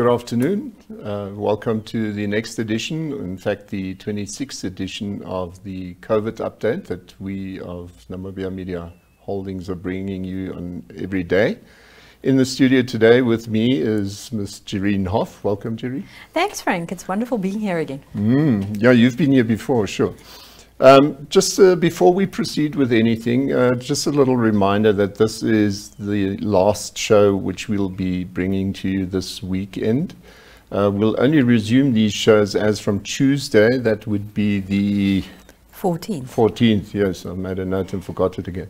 Good afternoon. Welcome to the next edition, in fact the 26th edition of the COVID update that we of Namibia Media Holdings are bringing you on every day. In the studio today with me is Ms. Jereen Hoff. Welcome, Jereen. Thanks, Frank. It's wonderful being here again. Yeah, you've been here before, sure. Just before we proceed with anything, just a little reminder that this is the last show which we'll be bringing to you this weekend. We'll only resume these shows as from Tuesday. That would be the 14th, yes, I made a note and forgot it again.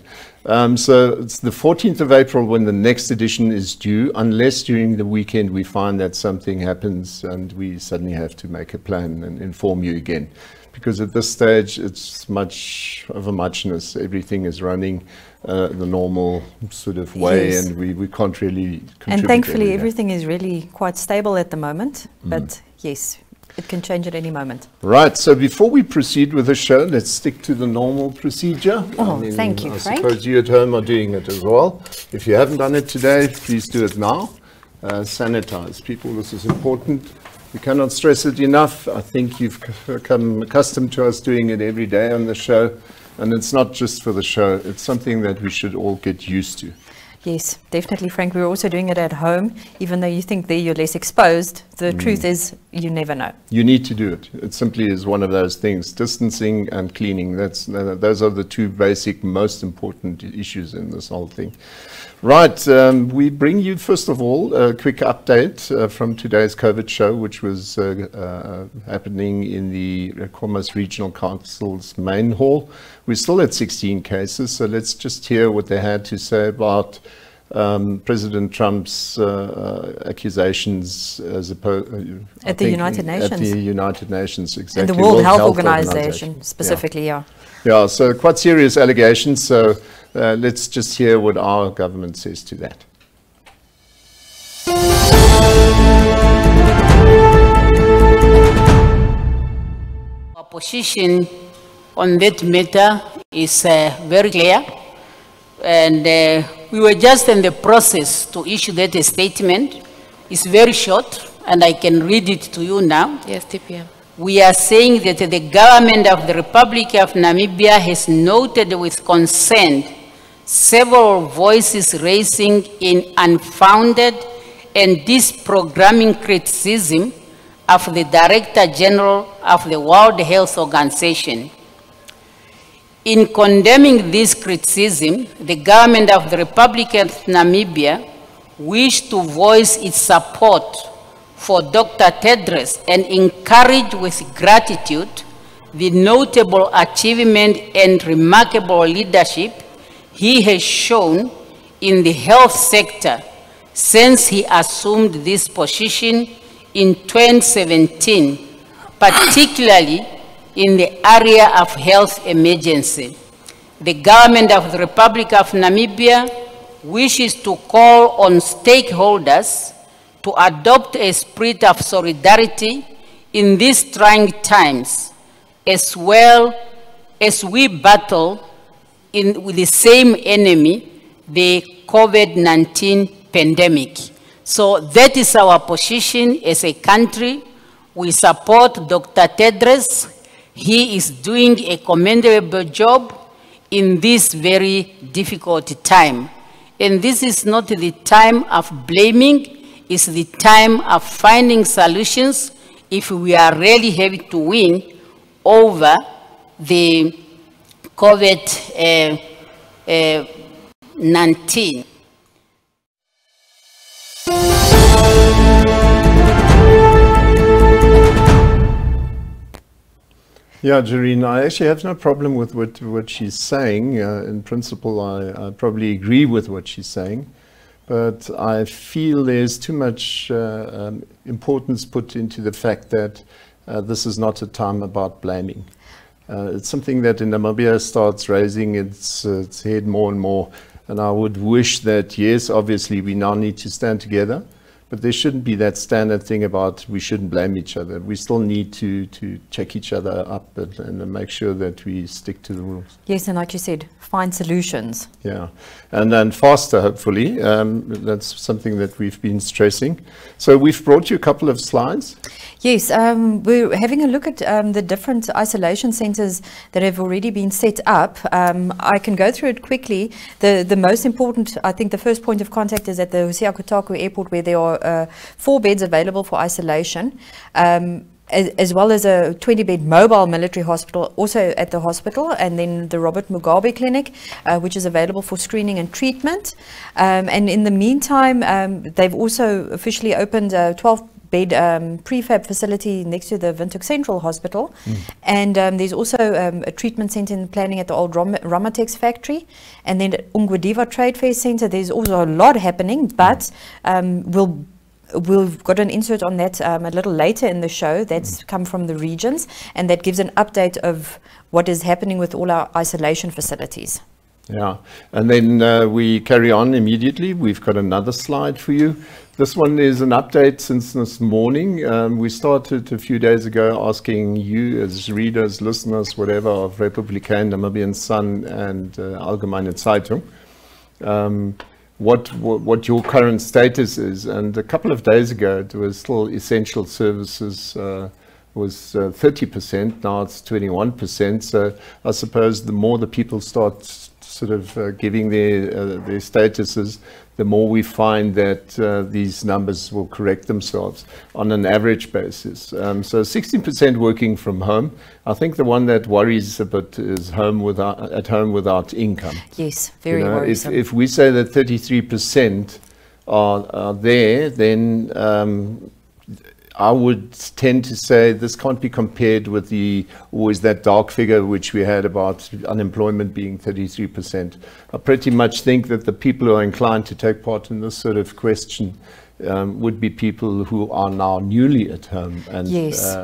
So it's the 14th of April when the next edition is due, unless during the weekend we find that something happens and we suddenly have to make a plan and inform you again. Because at this stage, it's much of a muchness. Everything is running the normal sort of way, yes. And we can't really contribute. And thankfully, everything is really quite stable at the moment. But yes, it can change at any moment. Right. So before we proceed with the show, let's stick to the normal procedure. Thank you, Frank. I suppose you at home are doing it as well. If you haven't done it today, please do it now. Sanitize, people. This is important. We cannot stress it enough. I think you've become accustomed to us doing it every day on the show. And it's not just for the show. It's something that we should all get used to. Yes, definitely, Frank. We're also doing it at home. Even though you think there you're less exposed, the truth is you never know. You need to do it. It simply is one of those things. Distancing and cleaning. Those are the two basic, most important issues in this whole thing. Right, we bring you first of all a quick update from today's COVID show, which was happening in the Khomas Regional Council's main hall. We're still at 16 cases, so let's just hear what they had to say about President Trump's accusations as at the United Nations. At the United Nations, exactly. And the World Health Organization specifically, yeah. Yeah, so quite serious allegations. So let's just hear what our government says to that. Our position on that matter is very clear. And we were just in the process to issue that statement. It's very short, and I can read it to you now. Yes, TPM. We are saying that the government of the Republic of Namibia has noted with concern several voices raising in unfounded and disprogramming criticism of the Director General of the World Health Organization. In condemning this criticism, the government of the Republic of Namibia wished to voice its support for Dr. Tedros and encourage with gratitude the notable achievement and remarkable leadership he has shown in the health sector since he assumed this position in 2017, particularly in the area of health emergency. The government of the Republic of Namibia wishes to call on stakeholders to adopt a spirit of solidarity in these trying times, as well as we battle with the same enemy, the COVID-19 pandemic. So that is our position as a country. We support Dr. Tedros. He is doing a commendable job in this very difficult time. And this is not the time of blaming. It's the time of finding solutions if we are really having to win over the COVID-19. Yeah, Jereen, I actually have no problem with what she's saying. In principle, I probably agree with what she's saying. But I feel there's too much importance put into the fact that this is not a time about blaming. It's something that in Namibia starts raising its head more and more. And I would wish that, yes, obviously we now need to stand together. But there shouldn't be that standard thing about we shouldn't blame each other. We still need to check each other up and make sure that we stick to the rules. Yes, and like you said, find solutions. Yeah, and then faster, hopefully. That's something that we've been stressing. So we've brought you a couple of slides. Yes, we're having a look at the different isolation centres that have already been set up. I can go through it quickly. The most important, I think the first point of contact is at the Hosea Kotaku airport, where there are 4 beds available for isolation, as well as a 20-bed mobile military hospital also at the hospital, and then the Robert Mugabe Clinic, which is available for screening and treatment. And in the meantime, they've also officially opened a 12-bed prefab facility next to the Windhoek Central Hospital. And there's also a treatment centre in planning at the old Ramatex factory. And then at Ungwediva Trade Fair Centre, there's also a lot happening, but we've got an insert on that a little later in the show that's come from the regions, and that gives an update of what is happening with all our isolation facilities. Yeah, and then we carry on immediately. We've got another slide for you. This one is an update since this morning. We started a few days ago asking you as readers, listeners, whatever, of Republikaan, Namibian Sun and Allgemeine Zeitung, what your current status is. And a couple of days ago, it was still essential services was 30%, now it's 21%. So I suppose the more the people start sort of giving their statuses, the more we find that these numbers will correct themselves on an average basis. So 16% working from home. I think the one that worries a bit is at home without income. Yes, very worrisome. If we say that 33% are there, then I would tend to say this can't be compared with always that dark figure which we had about unemployment being 33%. I pretty much think that the people who are inclined to take part in this sort of question would be people who are now newly at home and yes.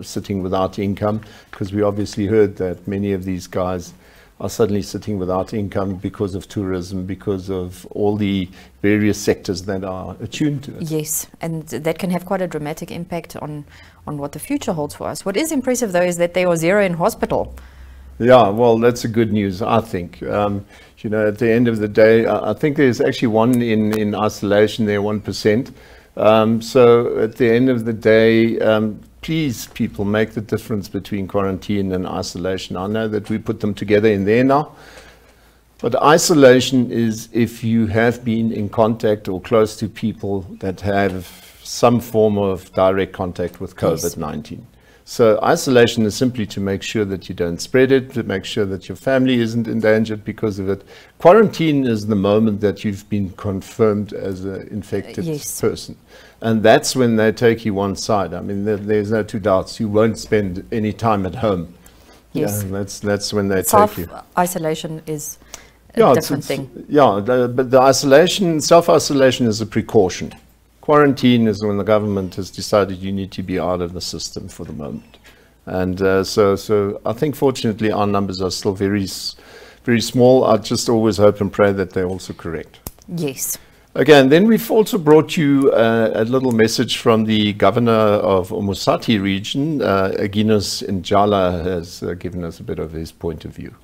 Sitting without income, because we obviously heard that many of these guys are suddenly sitting without income because of tourism, because of all the various sectors that are attuned to it. Yes, and that can have quite a dramatic impact on what the future holds for us. What is impressive, though, is that there are 0 in hospital. Yeah, well, that's a good news, I think. You know, at the end of the day, I think there's actually one in isolation there, 1%. So at the end of the day, please, people, make the difference between quarantine and isolation. I know that we put them together in there now, but isolation is if you have been in contact or close to people that have some form of direct contact with COVID-19. Yes. So isolation is simply to make sure that you don't spread it, to make sure that your family isn't endangered because of it. Quarantine is the moment that you've been confirmed as an infected yes. person. And that's when they take you one side. I mean, there's no two doubts. You won't spend any time at home. Yes. Yeah, that's when they take you. Self-isolation is a different thing. Yeah, but the isolation, self-isolation is a precaution. Quarantine is when the government has decided you need to be out of the system for the moment. And so I think fortunately our numbers are still very small. I just always hope and pray that they're also correct. Yes. Again, then we've also brought you a little message from the governor of Umusati region. Aginus Njala has given us a bit of his point of view.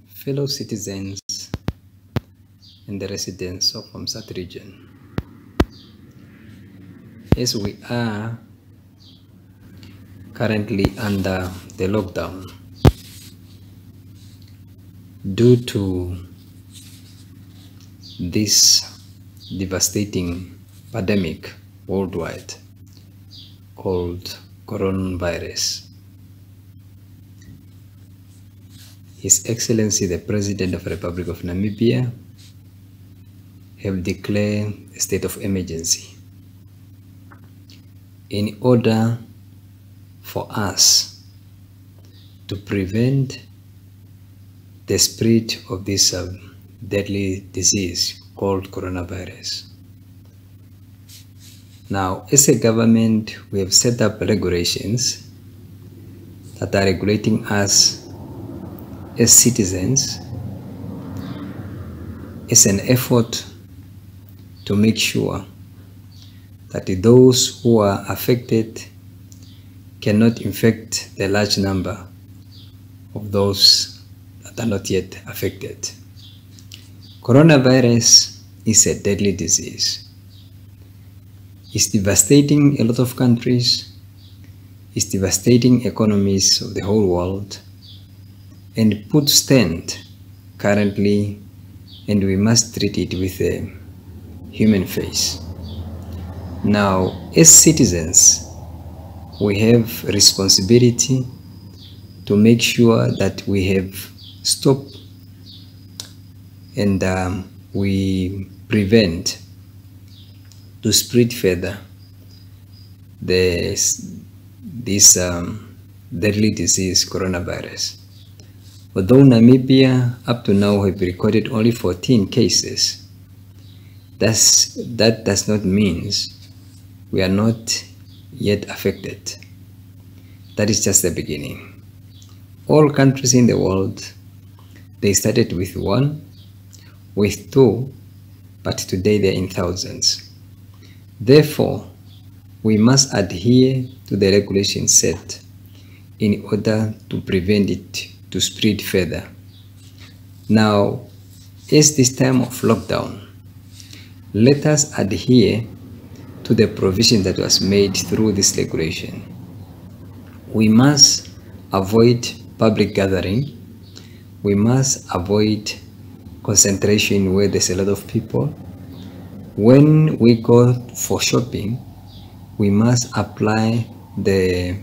Fellow citizens and the residents of Umusati region, as we are currently under the lockdown due to this devastating pandemic worldwide called coronavirus. His Excellency the President of the Republic of Namibia have declared a state of emergency in order for us to prevent the spread of this deadly disease called coronavirus. Now, as a government, we have set up regulations that are regulating us as citizens is an effort to make sure that those who are affected cannot infect the large number of those that are not yet affected. Coronavirus is a deadly disease. It's devastating a lot of countries. It's devastating economies of the whole world, and puts stand currently, and we must treat it with a human face. Now, as citizens, we have responsibility to make sure that we have stopped and we prevent to spread further this deadly disease, coronavirus. Although Namibia up to now have recorded only 14 cases, that does not mean we are not yet affected. That is just the beginning. All countries in the world, they started with 1, with 2, but today they're in thousands. Therefore, we must adhere to the regulations set in order to prevent it to spread further. Now, as this time of lockdown, let us adhere to the provision that was made through this regulation. We must avoid public gathering. We must avoid concentration where there's a lot of people. When we go for shopping, we must apply the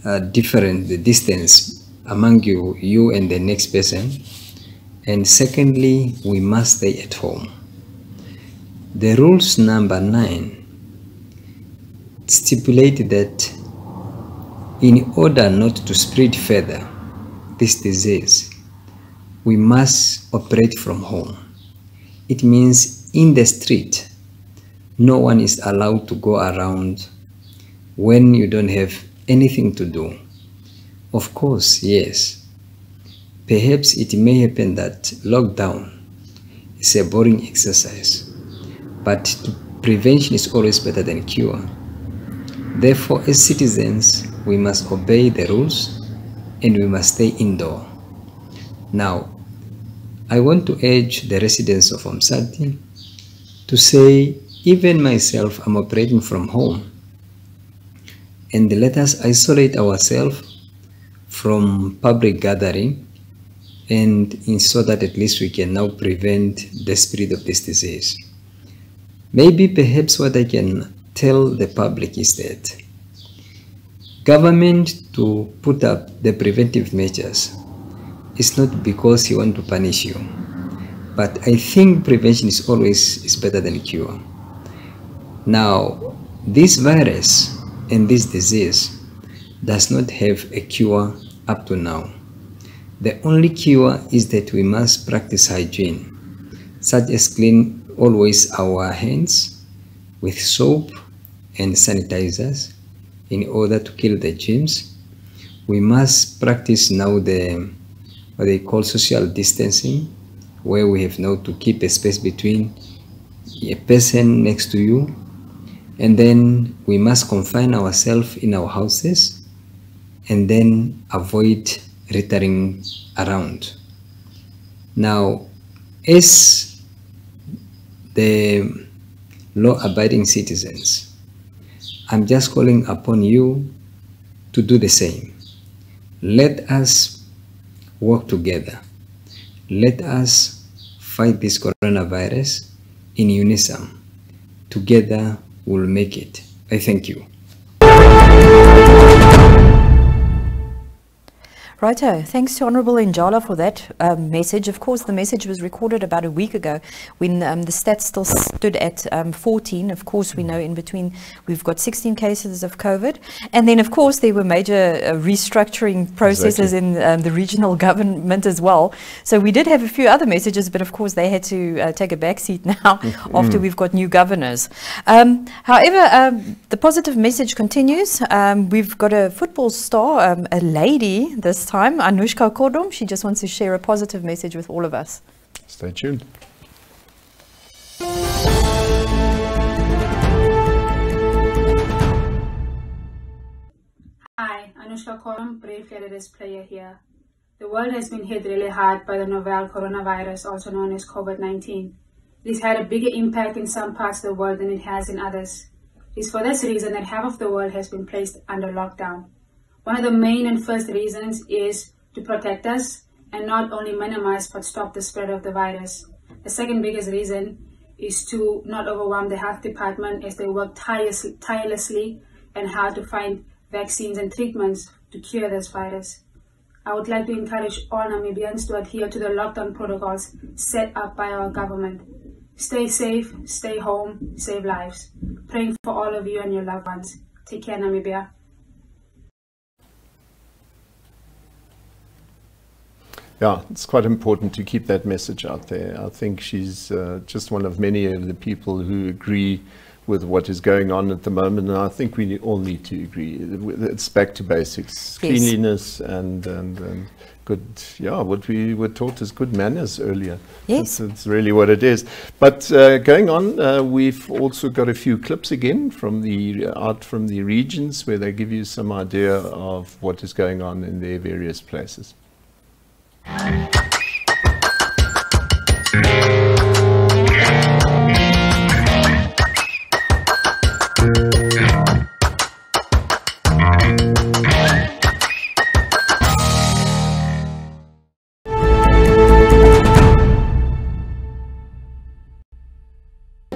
the distance among you and the next person. And secondly, we must stay at home. The rules number 9 stipulate that in order not to spread further this disease, we must operate from home. It means in the street, no one is allowed to go around when you don't have anything to do. Of course, yes, perhaps it may happen that lockdown is a boring exercise, but prevention is always better than cure. Therefore, as citizens, we must obey the rules and we must stay indoor. Now, I want to urge the residents of Umsati to say, even myself, I'm operating from home, and let us isolate ourselves from public gathering, and so that at least we can now prevent the spread of this disease. Maybe perhaps what I can tell the public is that government to put up the preventive measures is not because he wants to punish you, but I think prevention is always better than cure. Now, this virus and this disease does not have a cure up to now. The only cure is that we must practice hygiene, such as clean always our hands with soap and sanitizers in order to kill the germs. We must practice now what they call social distancing, where we have now to keep a space between a person next to you, and then we must confine ourselves in our houses and then avoid littering around. Now, as the law-abiding citizens, I'm just calling upon you to do the same. Let us work together. Let us fight this coronavirus in unison. Together we'll make it. I thank you. Righto, thanks to Honourable Njala for that message. Of course, the message was recorded about a week ago when the stats still stood at 14. Of course, we know in between we've got 16 cases of COVID. And then, of course, there were major restructuring processes in the regional government as well. So we did have a few other messages, but of course they had to take a back seat now after we've got new governors. However, the positive message continues. We've got a football star, a lady this time, Anushka Kodom. She just wants to share a positive message with all of us. Stay tuned. Hi, Anushka Kodom, Brave Leaders player here. The world has been hit really hard by the novel coronavirus, also known as COVID-19. This had a bigger impact in some parts of the world than it has in others. It's for this reason that half of the world has been placed under lockdown. One of the main and first reasons is to protect us and not only minimize but stop the spread of the virus. The second biggest reason is to not overwhelm the health department as they work tirelessly and hard to find vaccines and treatments to cure this virus. I would like to encourage all Namibians to adhere to the lockdown protocols set up by our government. Stay safe, stay home, save lives. Praying for all of you and your loved ones. Take care, Namibia. Yeah, it's quite important to keep that message out there. I think she's just one of many of the people who agree with what is going on at the moment, and I think we all need to agree. It's back to basics, yes. Cleanliness and good, yeah, what we were taught as good manners earlier. Yes. That's really what it is. But going on, we've also got a few clips again from out from the regions where they give you some idea of what is going on in their various places.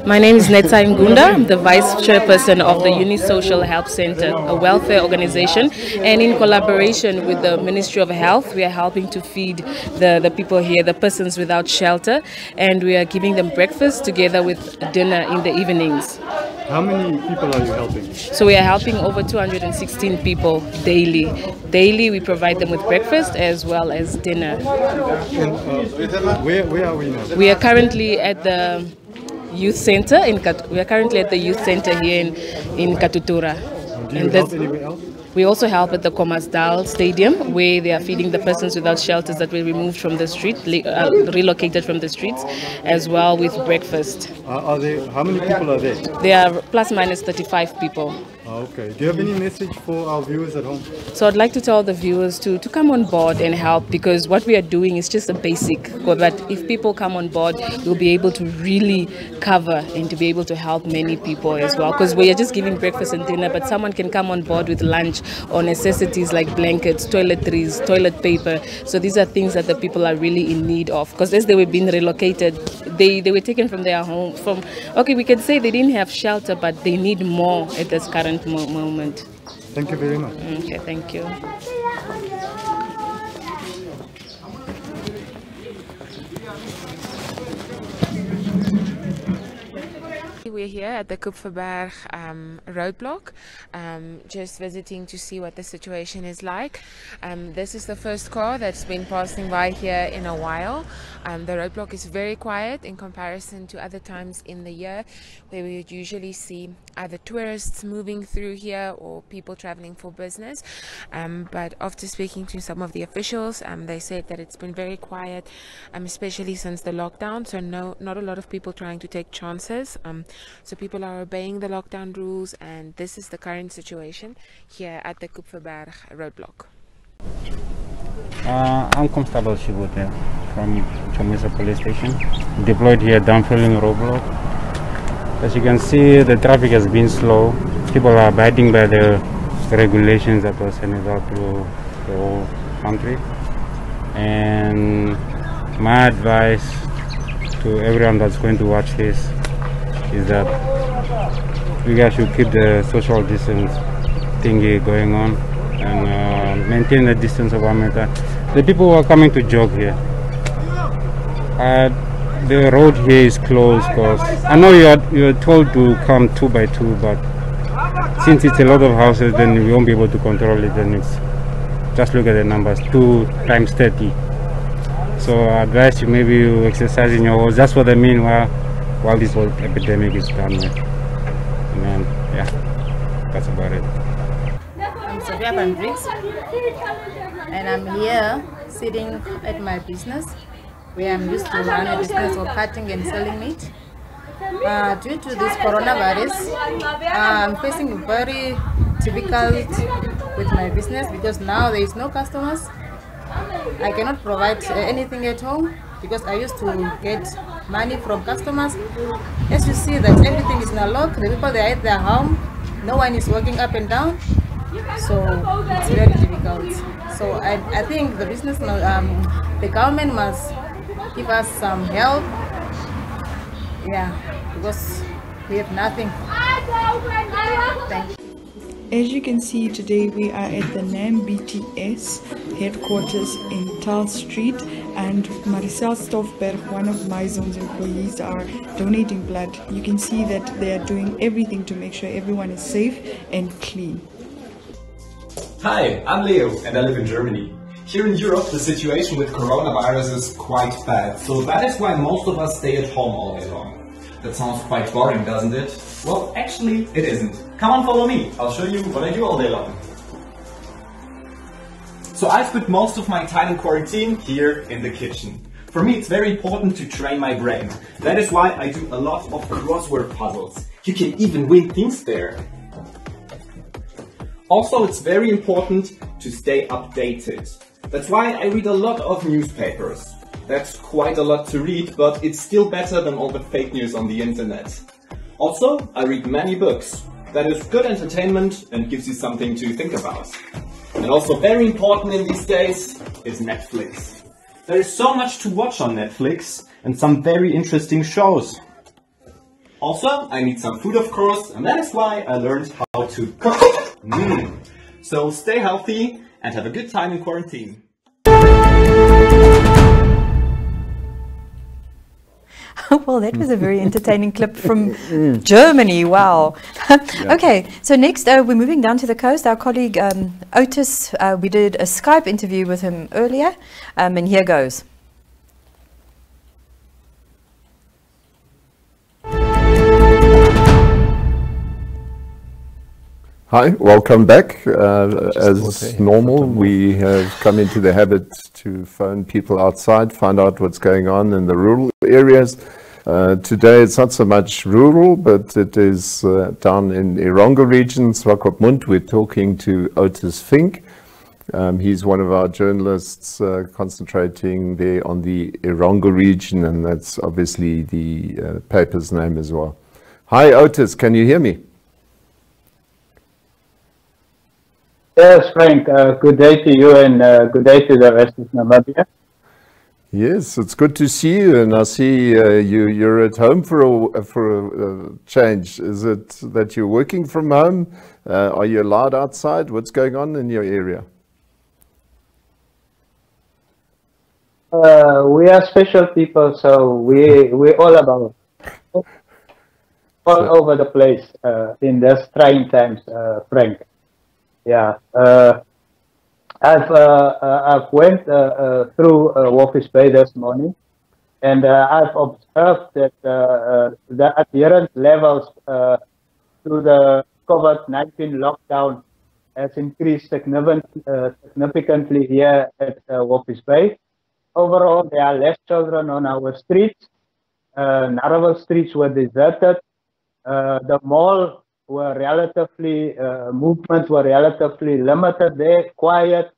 My name is Neta Ngunda. I'm the Vice Chairperson of the Unisocial Health Center, a welfare organization. And in collaboration with the Ministry of Health, we are helping to feed the people here, the persons without shelter. And we are giving them breakfast together with dinner in the evenings. How many people are you helping? So we are helping over 216 people daily. Daily we provide them with breakfast as well as dinner. And, where are we now? We are currently at the youth center here in Katutura. Do you help anywhere else? We also help at the Khomasdal Stadium, where they are feeding the persons without shelters that were removed from the street, relocated from the streets, as well with breakfast. How many people are there? There are plus minus 35 people. Okay. Do you have any message for our viewers at home? So I'd like to tell the viewers to come on board and help, because what we are doing is just a basic. But if people come on board, we'll be able to really cover and to be able to help many people as well. Because we are just giving breakfast and dinner, but someone can come on board with lunch or necessities like blankets, toiletries, toilet paper. So these are things that the people are really in need of. Because as they were being relocated, they were taken from their home. Okay, we can say they didn't have shelter, but they need more at this current moment. Thank you very much. Okay, thank you. We're here at the Kupferberg roadblock, just visiting to see what the situation is like. This is the first car that's been passing by here in a while. The roadblock is very quiet in comparison to other times in the year, where we would usually see either tourists moving through here or people traveling for business. But after speaking to some of the officials, they said that it's been very quiet, especially since the lockdown. So not a lot of people trying to take chances. So people are obeying the lockdown rules, and this is the current situation here at the Kupferberg roadblock. I'm Constable Shibute from Chomisa Police Station, deployed here downfilling roadblock. As you can see, the traffic has been slow. People are abiding by the regulations that was sent out through the whole country. And my advice to everyone that's going to watch this is that you guys should keep the social distance thingy going on. and maintain a distance of 1 meter. The people who are coming to jog here, the road here is closed because I know you're told to come 2 by 2, but since it's a lot of houses, then we won't be able to control it. Then it's just look at the numbers, 2 times 30. So I advise you maybe you exercise in your house just for the meanwhile while this whole epidemic is done with. And then, yeah, that's about it. I'm Sophia Van Briggs, and I'm here sitting at my business where I'm used to run a business of cutting and selling meat. Due to this coronavirus, I'm facing very difficult with my business because now there is no customers. I cannot provide anything at home because I used to get money from customers. As you see that everything is now locked, the people they are at their home, no one is working up and down, so it's very difficult. So I think the business, the government must give us some help, yeah, because we have nothing. Thank you. As you can see, today we are at the NAM BTS headquarters in Tal Street, and Maricel Stoffberg, one of my zone's employees, are donating blood. You can see that they are doing everything to make sure everyone is safe and clean. Hi, I'm Leo and I live in Germany. Here in Europe, the situation with coronavirus is quite bad, so that is why most of us stay at home all day long. That sounds quite boring, doesn't it? Well, actually, it isn't. Come on, follow me. I'll show you what I do all day long. So I spent most of my time in quarantine here in the kitchen. For me, it's very important to train my brain. That is why I do a lot of crossword puzzles. You can even win things there. Also, it's very important to stay updated. That's why I read a lot of newspapers. That's quite a lot to read, but it's still better than all the fake news on the internet. Also, I read many books. That is good entertainment and gives you something to think about. And also very important in these days is Netflix. There is so much to watch on Netflix and some very interesting shows. Also, I need some food, of course, and that is why I learned how to cook. So stay healthy and have a good time in quarantine. Well, that was a very entertaining clip from Germany. Wow. Okay, so next we're moving down to the coast. Our colleague Otis, we did a Skype interview with him earlier, and here goes. Hi, welcome back. As normal, we have come into the habit to phone people outside, find out what's going on in the rural areas. Today it's not so much rural, but it is down in Erongo region, Swakopmund. We're talking to Otis Fink. He's one of our journalists concentrating there on the Erongo region, and that's obviously the paper's name as well. Hi Otis, can you hear me? Yes, Frank. Good day to you and good day to the rest of Namibia. Yes, it's good to see you, and I see you're at home for a change. Is it that you're working from home? Are you allowed outside? What's going on in your area? We are special people, so we're all about all over the place in these trying times, Frank. Yeah, I've went through Walvis Bay this morning, and I've observed that the adherence levels to the COVID-19 lockdown has increased significantly here at Walvis Bay. Overall, there are less children on our streets. Narrow streets were deserted. The mall were relatively, movements were relatively limited there, quiet.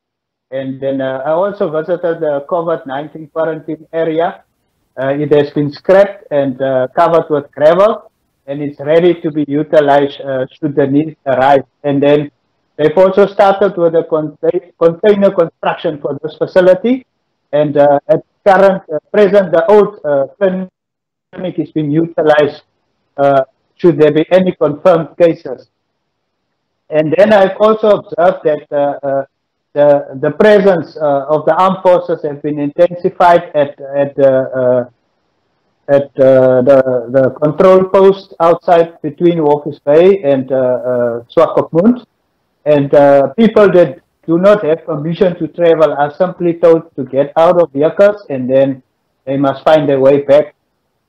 And then I also visited the COVID-19 quarantine area. It has been scrapped and covered with gravel, and it's ready to be utilized should the need arise. And then they've also started with a container construction for this facility. And at present, the old clinic is being utilized should there be any confirmed cases. And then I've also observed that the presence of the armed forces have been intensified at the control post outside between Walvis Bay and Swakopmund. And people that do not have permission to travel are simply told to get out of vehicles, and then they must find their way back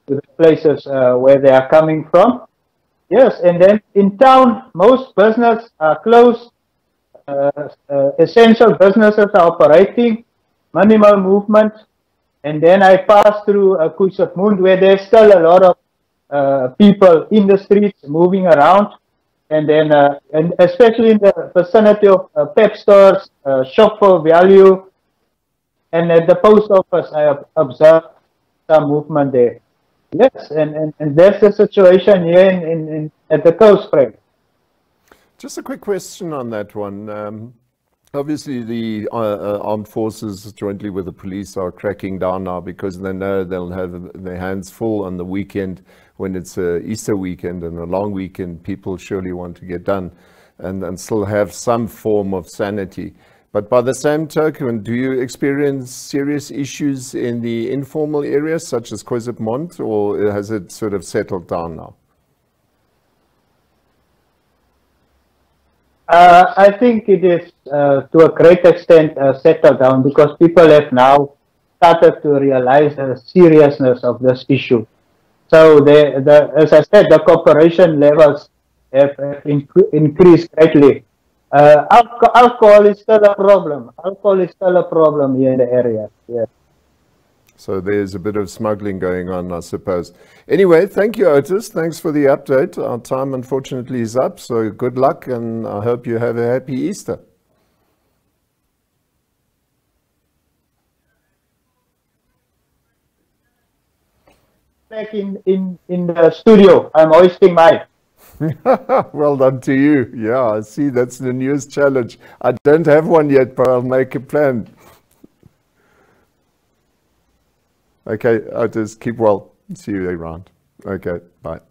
to the places where they are coming from. Yes, and then in town, most businesses are closed. Essential businesses are operating, minimal movement. And then I pass through Kusopmund, where there's still a lot of people in the streets moving around. And then, and especially in the vicinity of pep stores, shop for value, and at the post office, I observed some movement there. Yes, and that's the situation here at the coast, Frank. Just a quick question on that one. Obviously, the armed forces, jointly with the police, are cracking down now because they know they'll have their hands full on the weekend. When it's Easter weekend and a long weekend, people surely want to get done and still have some form of sanity. But by the same token, do you experience serious issues in the informal areas, such as Kusopmund, or has it sort of settled down now? I think it is to a great extent settled down because people have now started to realize the seriousness of this issue. So, as I said, the cooperation levels have increased greatly. Alcohol is still a problem. Alcohol is still a problem here in the area. Yeah. So there's a bit of smuggling going on, I suppose. Anyway, thank you, Otis. Thanks for the update. Our time, unfortunately, is up. So good luck, and I hope you have a happy Easter. Back in the studio, I'm hoisting mine. Well done to you. Yeah, I see that's the newest challenge. I don't have one yet, but I'll make a plan. Okay, Otis, keep well. See you around. Okay, bye.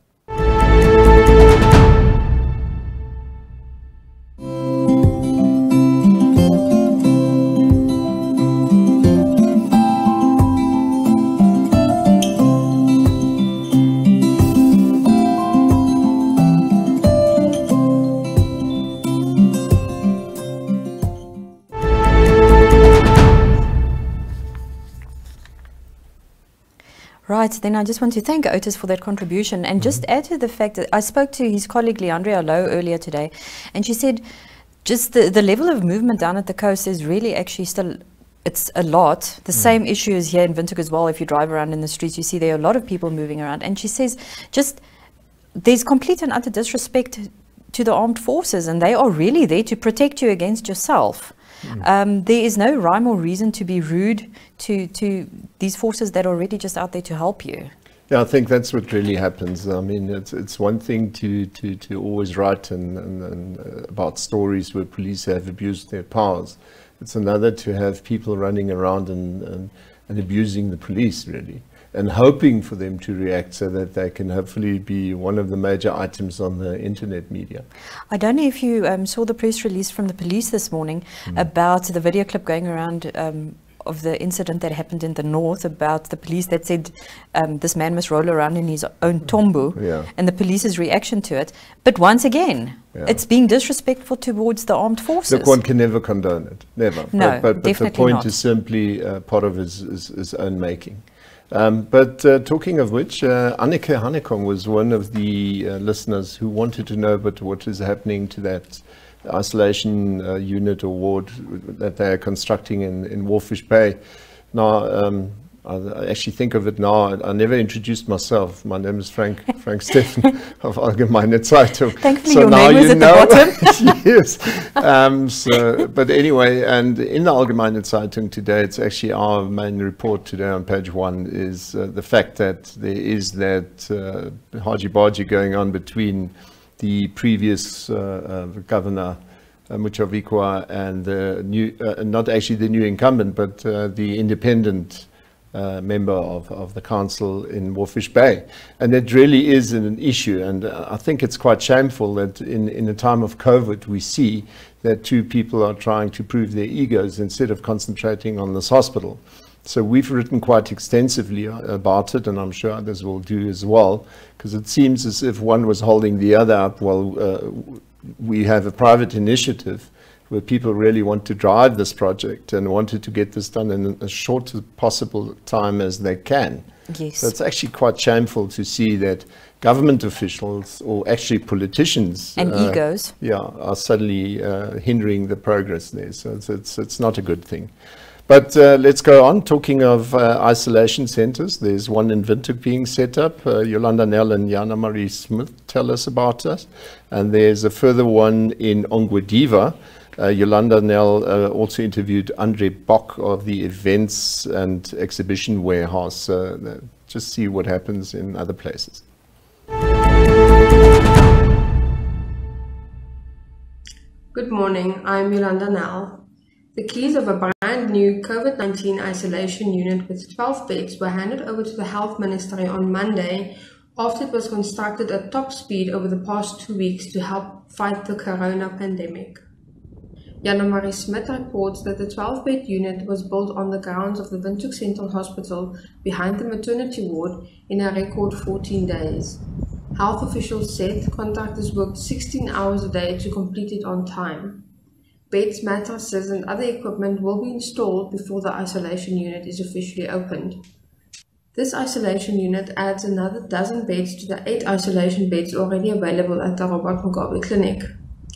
Right, then I just want to thank Otis for that contribution and just add to the fact that I spoke to his colleague Leandria Lowe earlier today, and she said just the level of movement down at the coast is really actually still, it's a lot. The same issue is here in Windhoek as well. If you drive around in the streets, you see there are a lot of people moving around. And she says just there's complete and utter disrespect to the armed forces, and they are really there to protect you against yourself. There is no rhyme or reason to be rude to these forces that are already just out there to help you. Yeah, I think that's what really happens. I mean, it's one thing to always write and about stories where police have abused their powers. It's another to have people running around and abusing the police, really, and hoping for them to react so that they can hopefully be one of the major items on the internet media. I don't know if you saw the press release from the police this morning about the video clip going around of the incident that happened in the north, about the police that said this man must roll around in his own tombu, and the police's reaction to it. But once again, it's being disrespectful towards the armed forces. Look, one can never condone it, never. No, but definitely the point not. is simply part of his own making. But talking of which, Anneke Hanekom was one of the listeners who wanted to know about what is happening to that isolation unit or ward that they are constructing in Walvis Bay. Now, I actually think of it now. I never introduced myself. My name is Frank Steffen of Allgemeine Zeitung. Thankfully, so your now name is you at know. the bottom. Yes. But anyway, and in the Allgemeine Zeitung today, it's actually our main report today on page 1 is the fact that there is that haji-baji going on between the previous governor, Muchavikwa, and the new, not actually the new incumbent, but the independent member of the council in Walfish Bay. And it really is an issue, and I think it's quite shameful that in a time of COVID we see that two people are trying to prove their egos instead of concentrating on this hospital. So we've written quite extensively about it, and I'm sure others will do as well, because it seems as if one was holding the other up while we have a private initiative where people really want to drive this project and wanted to get this done in as short as possible time as they can. Yes. So it's actually quite shameful to see that government officials, or actually politicians, and egos, are suddenly hindering the progress there. So it's not a good thing. But let's go on. Talking of isolation centers, there's one in Windhoek being set up. Yolanda Nel and Jana Marie Smith tell us about that. And there's a further one in Ongwediva. Yolanda Nel also interviewed Andre Bock of the Events and Exhibition Warehouse. Just see what happens in other places. Good morning, I'm Yolanda Nel. The keys of a brand new COVID-19 isolation unit with 12 beds were handed over to the Health Ministry on Monday after it was constructed at top speed over the past 2 weeks to help fight the corona pandemic. Jana Marie Smith reports that the 12-bed unit was built on the grounds of the Windhoek Central Hospital behind the maternity ward in a record 14 days. Health officials said contractors worked 16 hours a day to complete it on time. Beds, mattresses and other equipment will be installed before the isolation unit is officially opened. This isolation unit adds another 12 beds to the 8 isolation beds already available at the Robert Mugabe Clinic,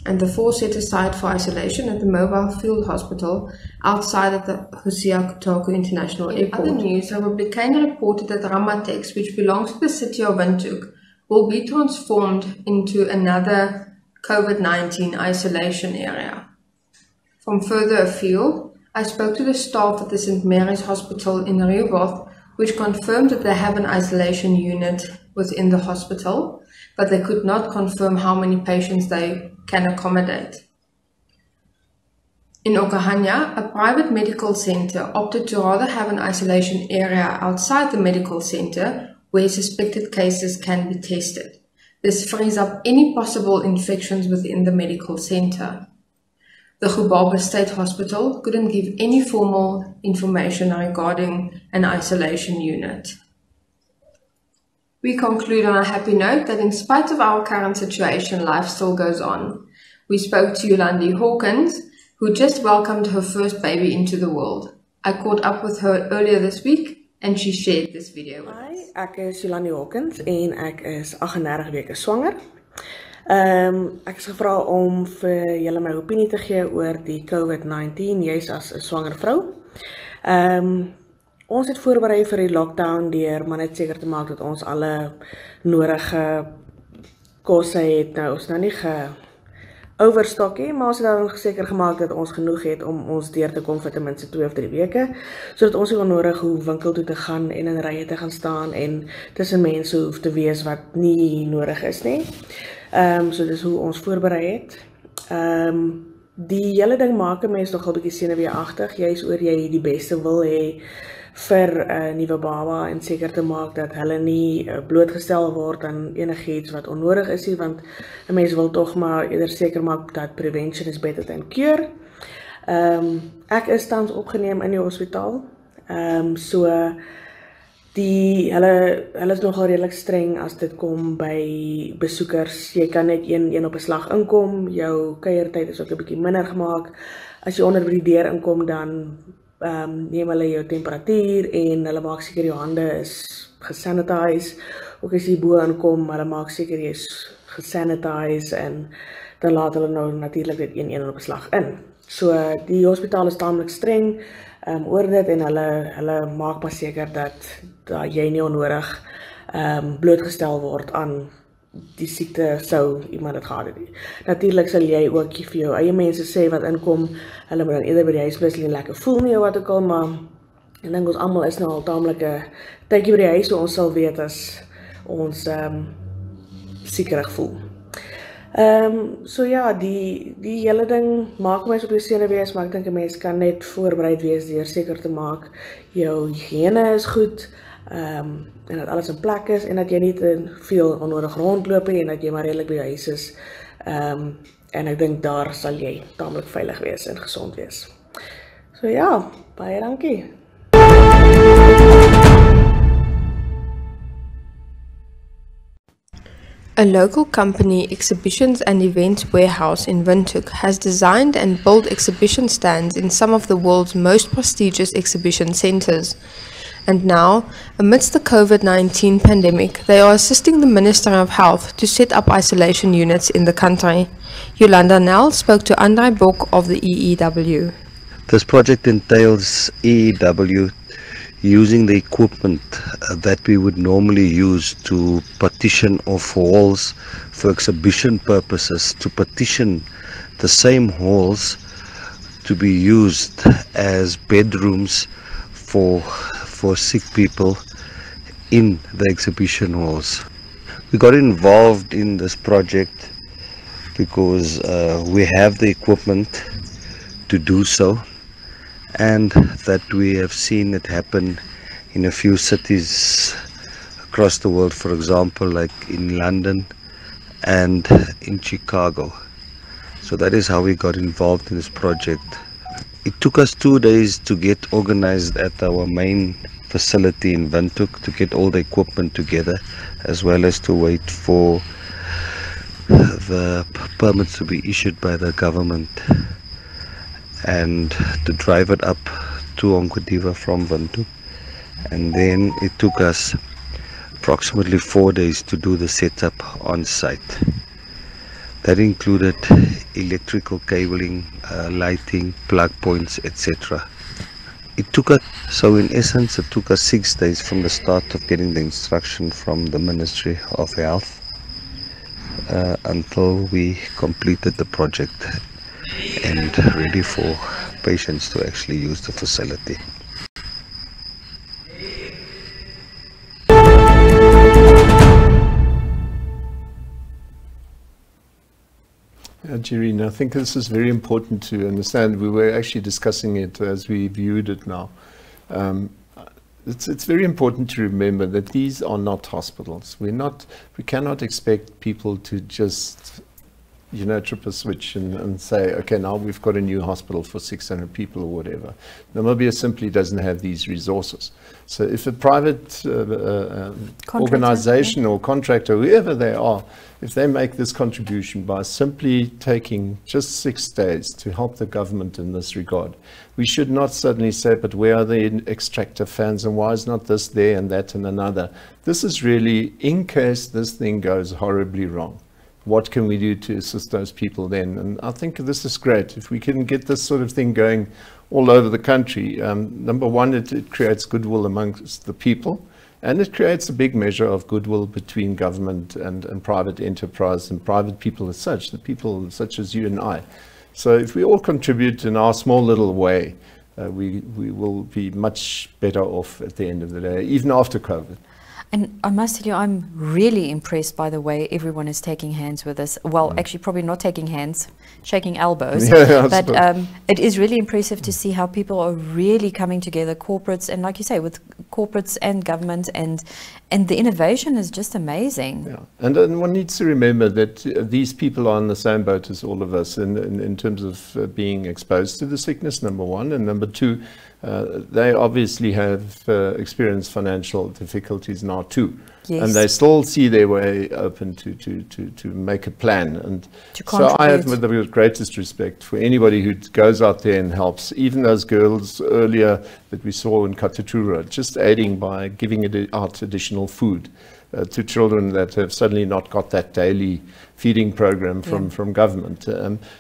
and the 4 set aside for isolation at the mobile field hospital outside of the Hosea Kutako International Airport. In other news, Republicane reported that Ramatex, which belongs to the city of Windhoek, will be transformed into another COVID-19 isolation area. From further afield, I spoke to the staff at the St. Mary's Hospital in Rehoboth, which confirmed that they have an isolation unit within the hospital, but they could not confirm how many patients they can accommodate. In Okahanya, a private medical center opted to rather have an isolation area outside the medical center where suspected cases can be tested. This frees up any possible infections within the medical center. The Gubaba State Hospital couldn't give any formal information regarding an isolation unit. We conclude on a happy note that in spite of our current situation, life still goes on. We spoke to Yolandi Hawkins, who just welcomed her first baby into the world. I caught up with her earlier this week and she shared this video with us. Hi, ek is Yolandi Hawkins en ek is 38 weke swanger. Ek is gevra om vir julle my opinie te gee oor die COVID-19, juis as 'n swanger vrou. Ons het voorberei vir die lockdown deur maar net seker te maak dat ons alle nodige kosse het. Nou ons nou nie overstock nie, maar ons het dan seker gemaak dat ons genoeg het om ons deur te kom vir ten minste 2 of 3 weke, sodat ons nie onnodig hoef winkel toe te gaan en in rye te gaan staan en tussen mense hoef te wees wat nie nodig is nie. So dis hoe ons voorberei het. Die hele ding maak 'n mens nogal 'n bietjie senuweeagtig, juis oor jy die beste wil hê vir 'n nuwe baba en seker te maak dat hulle nie blootgestel word aan enigiets wat onnodig is nie, want 'n mens wil tog maar eerder seker maak dat prevention is better than cure. Ek is tans opgeneem in die hospitaal. So hulle is nogal redelik streng as dit kom by besoekers. Jy kan net een op 'n slag inkom. Jou kuiertyd is ook 'n bietjie minder gemaak. As jy onder by die deur inkom, dan neem hulle jou temperatuur en hulle maak seker jou hande is gesanitize. Ook as jy bo aankom, hulle maak seker jy is gesanitize en dan laat hulle nou natuurlik dit een op 'n slag in. So die hospitaal is taamlik streng oor dit en hulle maak maar seker dat jy nie onnodig blootgestel word aan die siekte sou iemand dit gehad het nie. Natuurlik sal jy ook vir jou eie mense sê wat inkom, hulle moet dan eerder by die huis bly, nie lekker voel nie of wat ook al, maar ek dink ons almal is nou al taamlik 'n tydjie by die huis, so ons sal weet as ons siekerig voel. So ja, die hele ding maak my so op die senuwees, maar ek dink 'n mens kan net voorbereid wees deur seker te maak jou higiëne is goed, en dat alles in plek is en dat jy nie te veel onnodig rondloop nie en dat jy maar redelik by jou huis is. En ek dink daar sal jy tamelik veilig wees en gesond wees. So ja, baie dankie. A local company, Exhibitions and Events Warehouse in Windhoek, has designed and built exhibition stands in some of the world's most prestigious exhibition centers. And now, amidst the COVID-19 pandemic, they are assisting the Minister of Health to set up isolation units in the country. Yolanda Nel spoke to André Bok of the EEW. This project entails EEW using the equipment that we would normally use to partition off halls for exhibition purposes, to partition the same halls to be used as bedrooms for sick people in the exhibition halls. We got involved in this project because we have the equipment to do so, and that we have seen it happen in a few cities across the world, for example like in London and in Chicago. So that is how we got involved in this project. It took us 2 days to get organized at our main facility in Windhoek to get all the equipment together, as well as to wait for the permits to be issued by the government and to drive it up to Onkodiva from Windhoek. And then it took us approximately 4 days to do the setup on site. That included electrical cabling, lighting, plug points, etc. It took us, so in essence, it took us 6 days from the start of getting the instruction from the Ministry of Health until we completed the project and ready for patients to actually use the facility. Jerry, I think this is very important to understand. We were actually discussing it as we viewed it now. It's very important to remember that these are not hospitals. We cannot expect people to just, trip a switch and say, okay, now we've got a new hospital for 600 people or whatever. Namibia simply doesn't have these resources. So if a private organization or contractor, whoever they are, if they make this contribution by simply taking just 6 days to help the government in this regard, we should not suddenly say, but where are the extractor fans and why is not this there and that and another? This is really, in case this thing goes horribly wrong, what can we do to assist those people then? And I think this is great. If we can get this sort of thing going all over the country, number one, it creates goodwill amongst the people, and it creates a big measure of goodwill between government and private enterprise and private people as such, the people such as you and I. So if we all contribute in our small little way, we will be much better off at the end of the day, even after COVID. And I must tell you, I'm really impressed by the way everyone is taking hands with this. Well, actually probably not taking hands, shaking elbows. But it is really impressive to see how people are really coming together, corporates, and like you say, with corporates and government, and the innovation is just amazing. Yeah. And one needs to remember that these people are in the same boat as all of us in terms of being exposed to the sickness, number one, and number two, they obviously have experienced financial difficulties now too. Yes. And they still see their way open to make a plan. And so I have the greatest respect for anybody who goes out there and helps, even those girls earlier that we saw in Katatura, just aiding by giving out additional food to children that have suddenly not got that daily feeding program from government.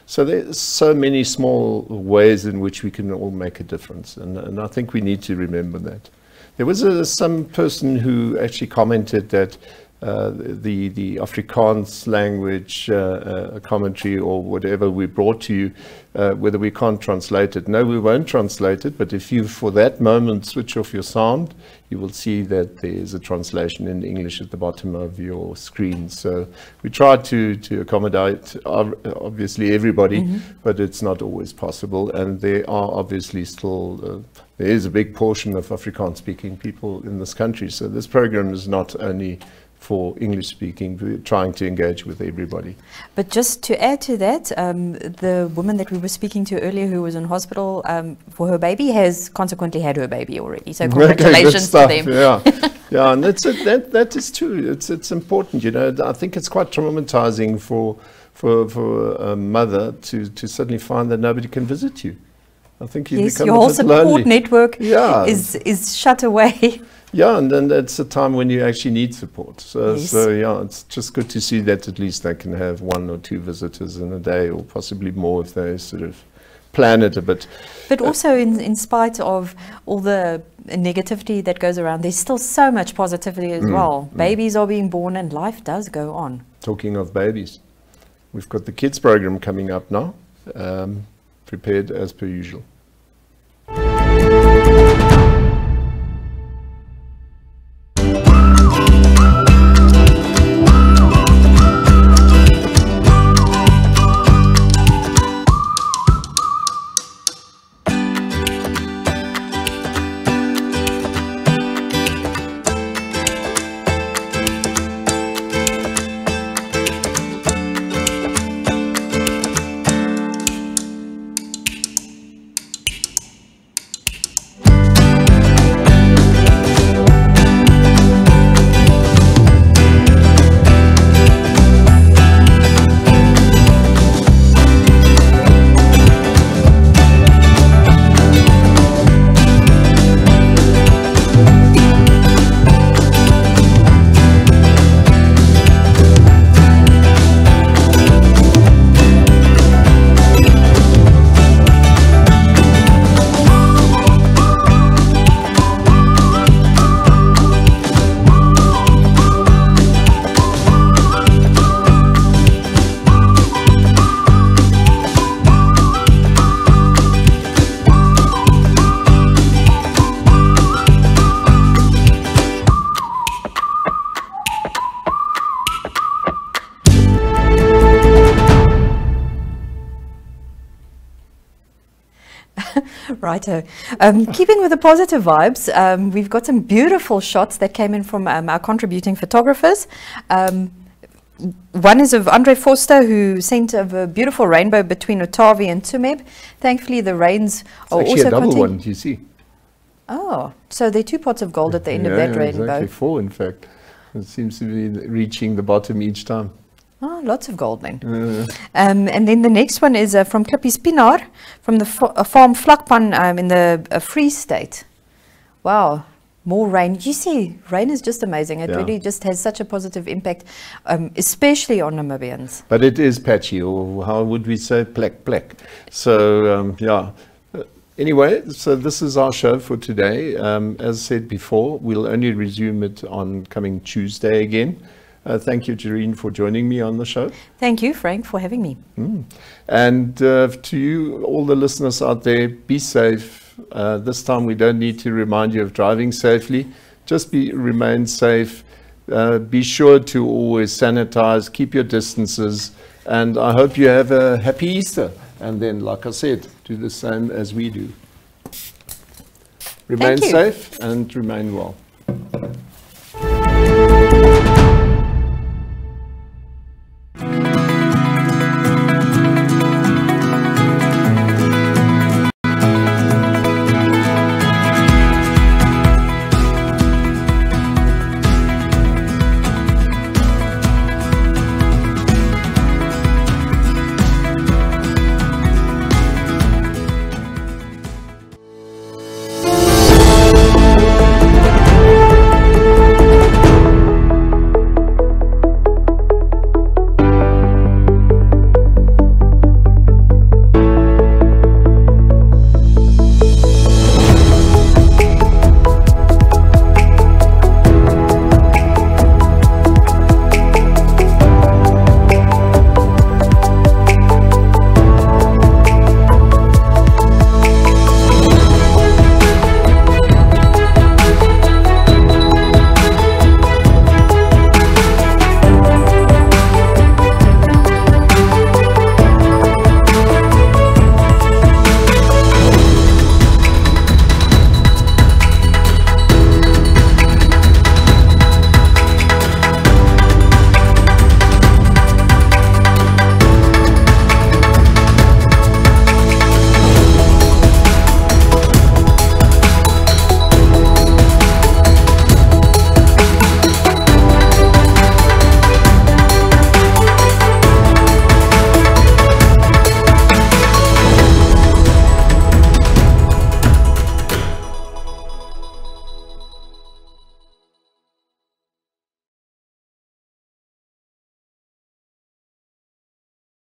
So there's so many small ways in which we can all make a difference, and I think we need to remember that. There was some person who actually commented that the Afrikaans language commentary or whatever we brought to you, whether we can't translate it. No, we won't translate it, but if you for that moment switch off your sound, you will see that there is a translation in English at the bottom of your screen. So we try to accommodate obviously everybody, but it's not always possible, and there are obviously still there is a big portion of Afrikaans speaking people in this country, so this program is not only for English speaking, we're trying to engage with everybody. But just to add to that, the woman that we were speaking to earlier who was in hospital for her baby has consequently had her baby already. So congratulations to them. Yeah, yeah, and that is true. It's important, you know. I think it's quite traumatizing for a mother to suddenly find that nobody can visit you. I think you become your a whole bit support lonely. network Yeah. is shut away. Yeah, and then it's a time when you actually need support. So, Yes. so yeah, it's just good to see that at least they can have 1 or 2 visitors in a day, or possibly more if they sort of plan it a bit. But also in spite of all the negativity that goes around, there's still so much positivity as well. Babies are being born and life does go on. Talking of babies, we've got the kids program coming up now, prepared as per usual. Righto. Keeping with the positive vibes, we've got some beautiful shots that came in from our contributing photographers. One is of Andre Forster, who sent a beautiful rainbow between Otavi and Tsumeb. Thankfully, the rains are Actually also a double continuing. one, you see. Oh, so there are 2 pots of gold at the end of that rainbow. Exactly, 4 in fact. It seems to be reaching the bottom each time. Oh, lots of gold then. And then the next one is from Klippies Pinaar, from the farm Vlakpan in the Free State. Wow, more rain. You see, rain is just amazing. It really just has such a positive impact, especially on Namibians. But it is patchy, or how would we say, plek. So, yeah. Anyway, so this is our show for today. As said before, we'll only resume it on coming Tuesday again. Thank you, Jareen, for joining me on the show. Thank you, Frank, for having me. And to you, all the listeners out there, be safe. This time we don't need to remind you of driving safely. Just remain safe. Be sure to always sanitize, keep your distances, and I hope you have a happy Easter. And then, like I said, do the same as we do. Remain safe and remain well.